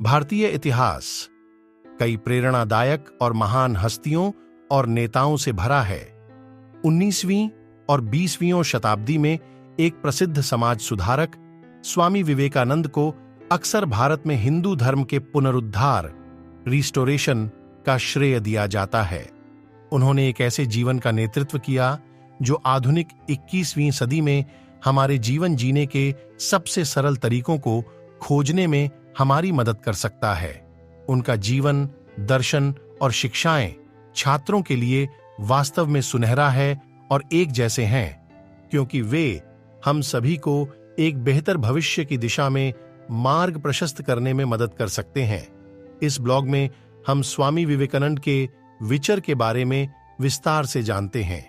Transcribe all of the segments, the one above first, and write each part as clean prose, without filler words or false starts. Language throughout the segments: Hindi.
भारतीय इतिहास कई प्रेरणादायक और महान हस्तियों और नेताओं से भरा है। 19वीं और 20वीं शताब्दी में एक प्रसिद्ध समाज सुधारक स्वामी विवेकानंद को अक्सर भारत में हिंदू धर्म के पुनरुद्धार रिस्टोरेशन का श्रेय दिया जाता है। उन्होंने एक ऐसे जीवन का नेतृत्व किया जो आधुनिक 21वीं सदी में हमारे जीवन जीने के सबसे सरल तरीकों को खोजने में हमारी मदद कर सकता है। उनका जीवन, दर्शन और शिक्षाएं छात्रों के लिए वास्तव में सुनहरा है और एक जैसे हैं, क्योंकि वे हम सभी को एक बेहतर भविष्य की दिशा में मार्ग प्रशस्त करने में मदद कर सकते हैं। इस ब्लॉग में हम स्वामी विवेकानंद के विचार के बारे में विस्तार से जानते हैं।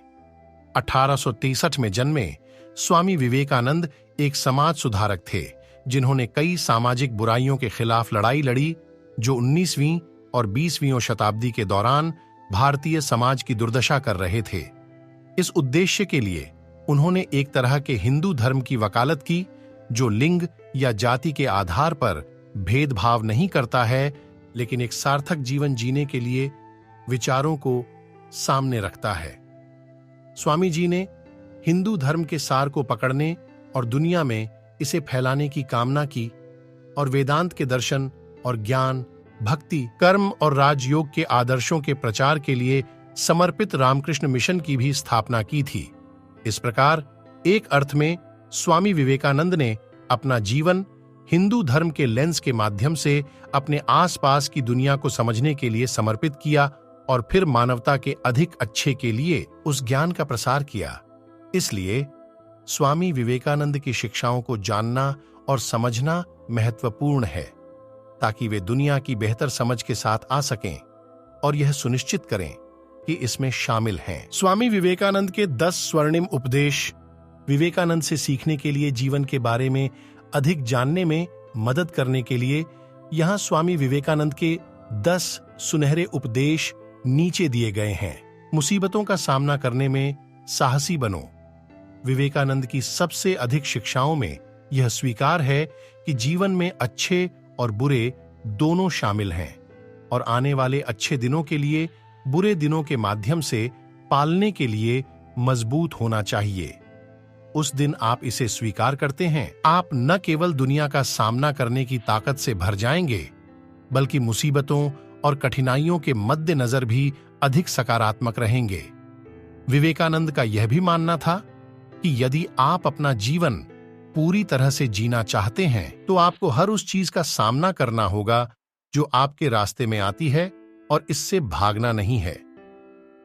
1863 में जन्मे स्वामी विवेकानंद एक समाज सुधारक थे, जिन्होंने कई सामाजिक बुराइयों के खिलाफ लड़ाई लड़ी जो 19वीं और 20वीं शताब्दी के दौरान भारतीय समाज की दुर्दशा कर रहे थे। इस उद्देश्य के लिए उन्होंने एक तरह के हिंदू धर्म की वकालत की जो लिंग या जाति के आधार पर भेदभाव नहीं करता है, लेकिन एक सार्थक जीवन जीने के लिए विचारों को सामने रखता है। स्वामी जी ने हिंदू धर्म के सार को पकड़ने और दुनिया में इसे फैलाने की कामना की और वेदांत के दर्शन और ज्ञान, भक्ति, कर्म और राजयोग के आदर्शों के प्रचार के लिए समर्पित रामकृष्ण मिशन की भी स्थापना की थी। इस प्रकार एक अर्थ में स्वामी विवेकानंद ने अपना जीवन हिंदू धर्म के लेंस के माध्यम से अपने आसपास की दुनिया को समझने के लिए समर्पित किया और फिर मानवता के अधिक अच्छे के लिए उस ज्ञान का प्रसार किया। इसलिए स्वामी विवेकानंद की शिक्षाओं को जानना और समझना महत्वपूर्ण है, ताकि वे दुनिया की बेहतर समझ के साथ आ सकें और यह सुनिश्चित करें कि इसमें शामिल हैं। स्वामी विवेकानंद के 10 स्वर्णिम उपदेश विवेकानंद से सीखने के लिए जीवन के बारे में अधिक जानने में मदद करने के लिए यहां स्वामी विवेकानंद के 10 सुनहरे उपदेश नीचे दिए गए हैं। मुसीबतों का सामना करने में साहसी बनो। विवेकानंद की सबसे अधिक शिक्षाओं में यह स्वीकार है कि जीवन में अच्छे और बुरे दोनों शामिल हैं और आने वाले अच्छे दिनों के लिए बुरे दिनों के माध्यम से पालने के लिए मजबूत होना चाहिए। उस दिन आप इसे स्वीकार करते हैं, आप न केवल दुनिया का सामना करने की ताकत से भर जाएंगे, बल्कि मुसीबतों और कठिनाइयों के मद्देनजर भी अधिक सकारात्मक रहेंगे। विवेकानंद का यह भी मानना था कि यदि आप अपना जीवन पूरी तरह से जीना चाहते हैं तो आपको हर उस चीज का सामना करना होगा जो आपके रास्ते में आती है और इससे भागना नहीं है।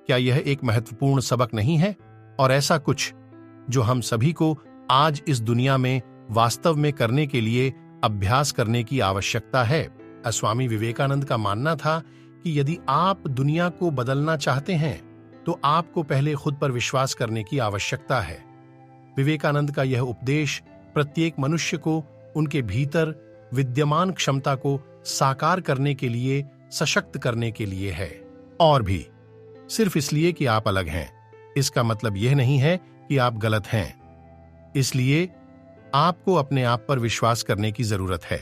क्या यह एक महत्वपूर्ण सबक नहीं है और ऐसा कुछ जो हम सभी को आज इस दुनिया में वास्तव में करने के लिए अभ्यास करने की आवश्यकता है? स्वामी विवेकानंद का मानना था कि यदि आप दुनिया को बदलना चाहते हैं तो आपको पहले खुद पर विश्वास करने की आवश्यकता है। विवेकानंद का यह उपदेश प्रत्येक मनुष्य को उनके भीतर विद्यमान क्षमता को साकार करने के लिए, सशक्त करने के लिए है, और भी सिर्फ इसलिए कि आप अलग हैं। इसका मतलब यह नहीं है कि आप गलत हैं। इसलिए आपको अपने आप पर विश्वास करने की जरूरत है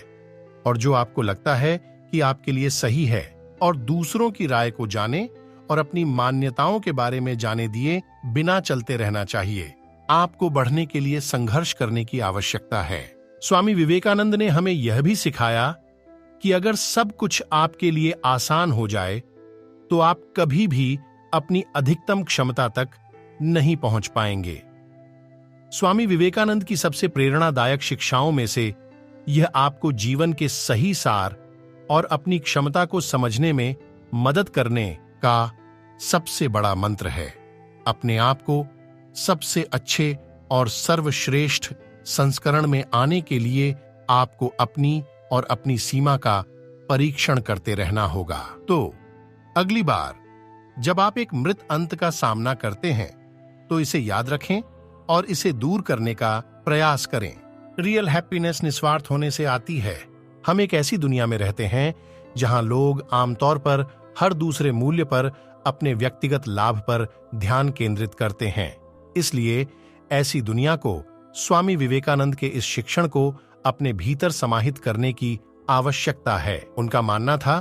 और जो आपको लगता है कि आपके लिए सही है, और दूसरों की राय को जाने और अपनी मान्यताओं के बारे में जाने दिए बिना चलते रहना चाहिए। आपको बढ़ने के लिए संघर्ष करने की आवश्यकता है। स्वामी विवेकानंद ने हमें यह भी सिखाया कि अगर सब कुछ आपके लिए आसान हो जाए तो आप कभी भी अपनी अधिकतम क्षमता तक नहीं पहुंच पाएंगे। स्वामी विवेकानंद की सबसे प्रेरणादायक शिक्षाओं में से यह आपको जीवन के सही सार और अपनी क्षमता को समझने में मदद करने का सबसे बड़ा मंत्र है। अपने आप को सबसे अच्छे और सर्वश्रेष्ठ संस्करण में आने के लिए आपको अपनी और अपनी सीमा का परीक्षण करते रहना होगा। तो अगली बार जब आप एक मृत अंत का सामना करते हैं तो इसे याद रखें और इसे दूर करने का प्रयास करें। रियल हैप्पीनेस निस्वार्थ होने से आती है। हम एक ऐसी दुनिया में रहते हैं जहां लोग आमतौर पर हर दूसरे मूल्य पर अपने व्यक्तिगत लाभ पर ध्यान केंद्रित करते हैं। इसलिए ऐसी दुनिया को स्वामी विवेकानंद के इस शिक्षण को अपने भीतर समाहित करने की आवश्यकता है। उनका मानना था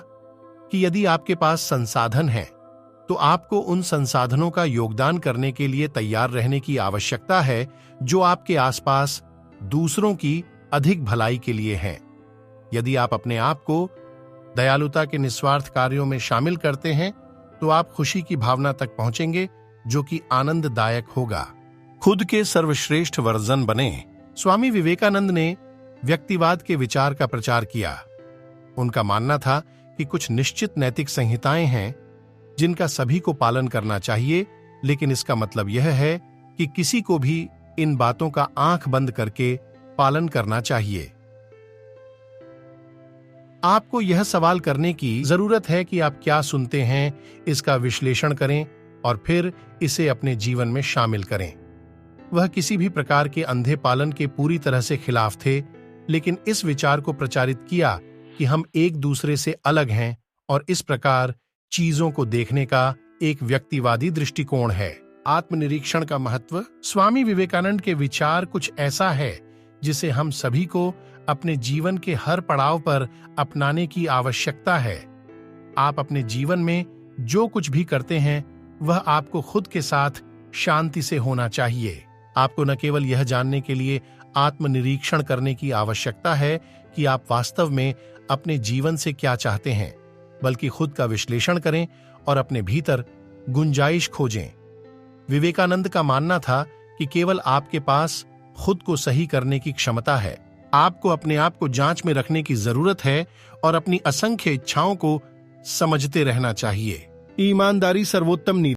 कि यदि आपके पास संसाधन हैं, तो आपको उन संसाधनों का योगदान करने के लिए तैयार रहने की आवश्यकता है जो आपके आसपास दूसरों की अधिक भलाई के लिए हैं। यदि आप अपने आप को दयालुता के निस्वार्थ कार्यों में शामिल करते हैं, तो आप खुशी की भावना तक पहुंचेंगे जो कि आनंददायक होगा। खुद के सर्वश्रेष्ठ वर्जन बने। स्वामी विवेकानंद ने व्यक्तिवाद के विचार का प्रचार किया। उनका मानना था कि कुछ निश्चित नैतिक संहिताएं हैं जिनका सभी को पालन करना चाहिए, लेकिन इसका मतलब यह है कि किसी को भी इन बातों का आंख बंद करके पालन करना चाहिए। आपको यह सवाल करने की जरूरत है कि आप क्या सुनते हैं, इसका विश्लेषण करें और फिर इसे अपने जीवन में शामिल करें। वह किसी भी प्रकार के अंधे पालन के पूरी तरह से खिलाफ थे, लेकिन इस विचार को प्रचारित किया कि हम एक दूसरे से अलग हैं और इस प्रकार चीजों को देखने का एक व्यक्तिवादी दृष्टिकोण है। आत्मनिरीक्षण का महत्व। स्वामी विवेकानंद के विचार कुछ ऐसा है जिसे हम सभी को अपने जीवन के हर पड़ाव पर अपनाने की आवश्यकता है। आप अपने जीवन में जो कुछ भी करते हैं, वह आपको खुद के साथ शांति से होना चाहिए। आपको न केवल यह जानने के लिए आत्मनिरीक्षण करने की आवश्यकता है कि आप वास्तव में अपने जीवन से क्या चाहते हैं, बल्कि खुद का विश्लेषण करें और अपने भीतर गुंजाइश खोजें। विवेकानंद का मानना था कि केवल आपके पास खुद को सही करने की क्षमता है। आपको अपने आप को जांच में रखने की जरूरत है और अपनी असंख्य इच्छाओं को समझते रहना चाहिए। ईमानदारी सर्वोत्तम नीति।